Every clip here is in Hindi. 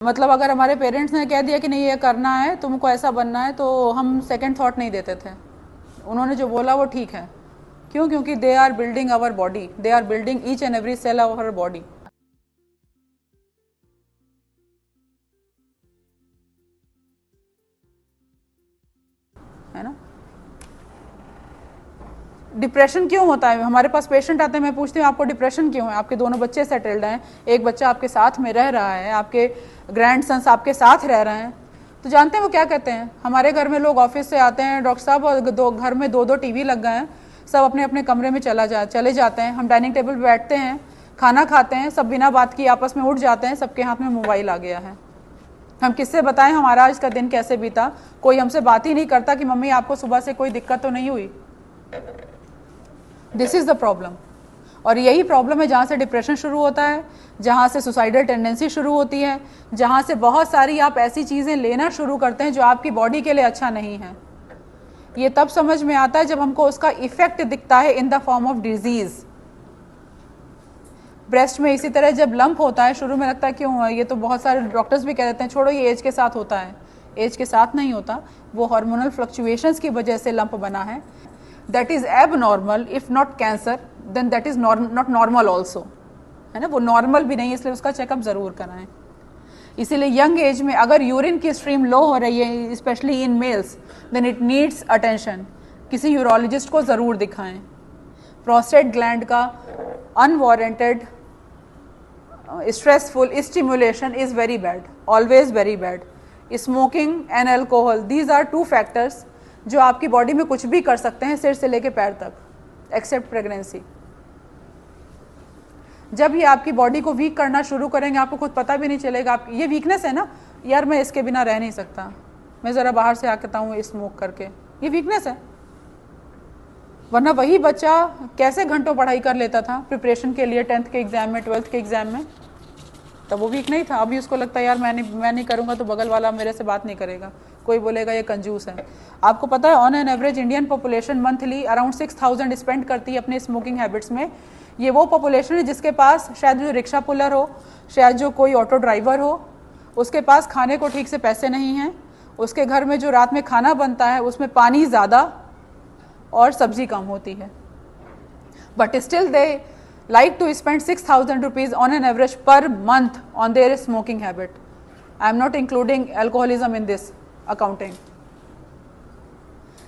मतलब अगर हमारे पेरेंट्स ने कह दिया कि नहीं ये करना है, तुमको ऐसा बनना है, तो हम सेकंड थॉट नहीं देते थे। उन्होंने जो बोला वो ठीक है। क्यों? क्योंकि they are building our body, they are building each and every cell of our body. है ना? डिप्रेशन क्यों होता है? हमारे पास पेशेंट आते हैं, मैं पूछती हूँ आपको डिप्रेशन क्यों है? आपके दोनों बच्चे सेटल्ड हैं, एक बच्चा आपके साथ में रह रहा है, आपके ग्रैंड सन्स आपके साथ रह रहे हैं, तो जानते हैं वो क्या कहते हैं? हमारे घर में लोग ऑफिस से आते हैं, डॉक्टर साहब, और घर में दो टीवी लग गए हैं, सब अपने अपने कमरे में चले जाते हैं। हम डाइनिंग टेबल पर बैठते हैं, खाना खाते हैं, सब बिना बात किए आपस में उठ जाते हैं, सबके हाथ में मोबाइल आ गया है। हम किससे बताएं हमारा आज का दिन कैसे बीता? कोई हमसे बात ही नहीं करता कि मम्मी आपको सुबह से कोई दिक्कत तो नहीं हुई। This is the problem. और यही प्रॉब्लम है जहाँ से डिप्रेशन शुरू होता है, जहाँ से सुसाइडल टेंडेंसी शुरू होती है, जहाँ से बहुत सारी आप ऐसी चीज़ें लेना शुरू करते हैं जो आपकी बॉडी के लिए अच्छा नहीं है। ये तब समझ में आता है जब हमको उसका इफेक्ट दिखता है in the form of disease. Breast में इसी तरह जब लंप होता है, शुरू में लगता है क्यों है, ये तो बहुत सारे डॉक्टर्स भी कह देते हैं छोड़ो ये एज के साथ होता है। एज के साथ नहीं होता, वो हार्मोनल फ्लक्चुएशंस की वजह से लंप बना है। That is abnormal, if not cancer then that is not normal also, है ना? वो नॉर्मल भी नहीं, इसलिए उसका चेकअप जरूर कराएं। इसीलिए यंग एज में अगर यूरिन की स्ट्रीम लो हो रही है, specially in males, then it needs attention. किसी यूरोलॉजिस्ट को जरूर दिखाएं। प्रोस्टेट ग्लैंड का unwarranted stressful stimulation is very bad, always very bad. Smoking and alcohol, these are two factors जो आपकी बॉडी में कुछ भी कर सकते हैं सिर से लेके पैर तक, एक्सेप्ट प्रेगनेंसी। जब ये आपकी बॉडी को वीक करना शुरू करेंगे, आपको खुद पता भी नहीं चलेगा। आप ये वीकनेस है ना, यार मैं इसके बिना रह नहीं सकता, मैं ज़रा बाहर से आके हूँ स्मोक करके, ये वीकनेस है। वरना वही बच्चा कैसे घंटों पढ़ाई कर लेता था प्रिपरेशन के लिए, 10th के एग्जाम में, 12th के एग्जाम में, तब वो वीक नहीं था। अभी उसको लगता है यार मैं नहीं करूँगा तो बगल वाला मेरे से बात नहीं करेगा, कोई बोलेगा ये कंजूस है। आपको पता है on an average Indian population monthly around 6000 spend करती है अपने स्मोकिंग हैबिट्स में। ये वो पॉपुलेशन है जिसके पास शायद जो रिक्शा पुलर हो, शायद जो कोई ऑटो ड्राइवर हो, उसके पास खाने को ठीक से पैसे नहीं हैं, उसके घर में जो रात में खाना बनता है उसमें पानी ज़्यादा और सब्जी कम होती है, but still they like to spend 6000 rupees on an average per month on their smoking habit. I am not including alcoholism in this accounting.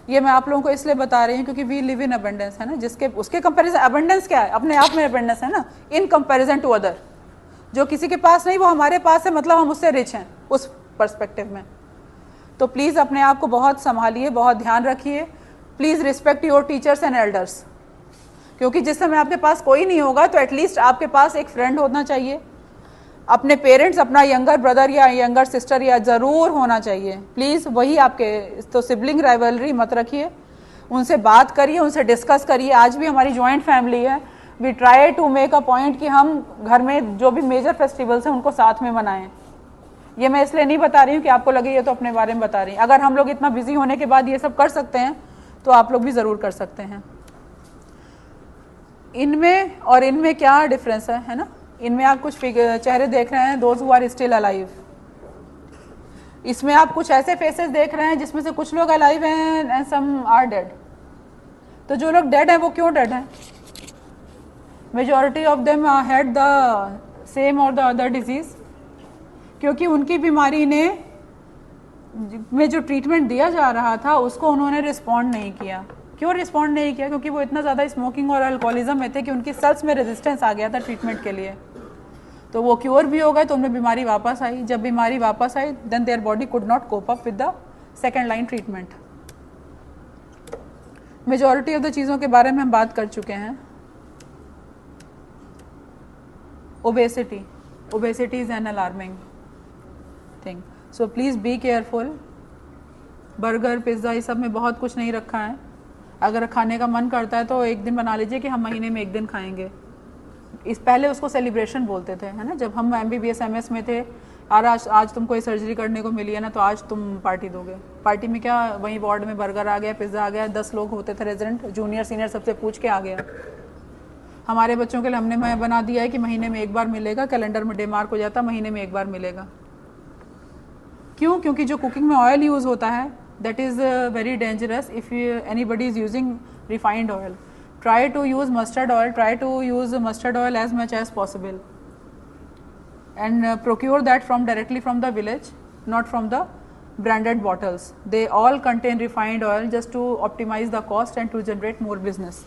ये मैं आप लोगों को इसलिए बता रही हूँ क्योंकि we live in abundance, है ना? जिसके उसके कंपैरिजन abundance क्या है? अपने आप में abundance है ना, in comparison to other। जो किसी के पास नहीं वो हमारे पास है, मतलब हम उससे रिच हैं उस पर्सपेक्टिव में। तो प्लीज़ अपने आप को बहुत संभालिए, बहुत ध्यान रखिए। Please respect your teachers and elders, क्योंकि जिस समय आपके पास कोई नहीं होगा तो एटलीस्ट आपके पास एक फ्रेंड होना चाहिए। अपने पेरेंट्स, अपना यंगर ब्रदर या यंगर सिस्टर या ज़रूर होना चाहिए, प्लीज़। वही आपके, तो सिबलिंग राइवलरी मत रखिए, उनसे बात करिए, उनसे डिस्कस करिए। आज भी हमारी जॉइंट फैमिली है, we try to make a point कि हम घर में जो भी मेजर फेस्टिवल्स हैं उनको साथ में मनाएं। ये मैं इसलिए नहीं बता रही हूँ कि आपको लगे ये तो अपने बारे में बता रही। अगर हम लोग इतना बिजी होने के बाद ये सब कर सकते हैं तो आप लोग भी ज़रूर कर सकते हैं। इनमें और इनमें क्या डिफरेंस है ना? इनमें आप कुछ चेहरे देख रहे हैं, those who are still alive. इसमें आप कुछ ऐसे फेसेस देख रहे हैं जिसमें से कुछ लोग अलाइव हैं एंड सम आर डेड। तो जो लोग डेड हैं वो क्यों डेड हैं? Majority of them had the same और द अदर डिजीज, क्योंकि उनकी बीमारी में जो ट्रीटमेंट दिया जा रहा था उसको उन्होंने रिस्पॉन्ड नहीं किया। क्यों रिस्पॉन्ड नहीं किया? क्योंकि वो इतना ज़्यादा स्मोकिंग और अल्कोहलिज्म में थे कि उनकी सेल्स में रेजिस्टेंस आ गया था ट्रीटमेंट के लिए। तो वो क्योर भी हो गए, तो उनमें बीमारी वापस आई। जब बीमारी वापस आई then their body could not cope up with the second line treatment. Majority of the चीज़ों के बारे में हम बात कर चुके हैं। Obesity is an alarming thing, so please be careful. Burger, pizza, ये सब में बहुत कुछ नहीं रखा है। अगर खाने का मन करता है तो एक दिन बना लीजिए कि हम महीने में एक दिन खाएंगे। इस पहले उसको सेलिब्रेशन बोलते थे, है ना? जब हम MBBS MS में थे, आज तुमको ये सर्जरी करने को मिली है ना, तो आज तुम पार्टी दोगे। पार्टी में क्या, वहीं वार्ड में बर्गर आ गया, पिज़्ज़ा आ गया, 10 लोग होते थे रेजिडेंट, जूनियर सीनियर सबसे पूछ के आ गया। हमारे बच्चों के लिए हमने बना दिया है कि महीने में एक बार मिलेगा, कैलेंडर में डे मार्क हो जाता, महीने में एक बार मिलेगा। क्यों? क्योंकि जो कुकिंग में ऑयल यूज़ होता है that is very dangerous if anybody is using refined oil. Try to use mustard oil, try to use mustard oil as much as possible, and procure that from directly from the village, not from the branded bottles. They all contain refined oil just to optimize the cost and to generate more business.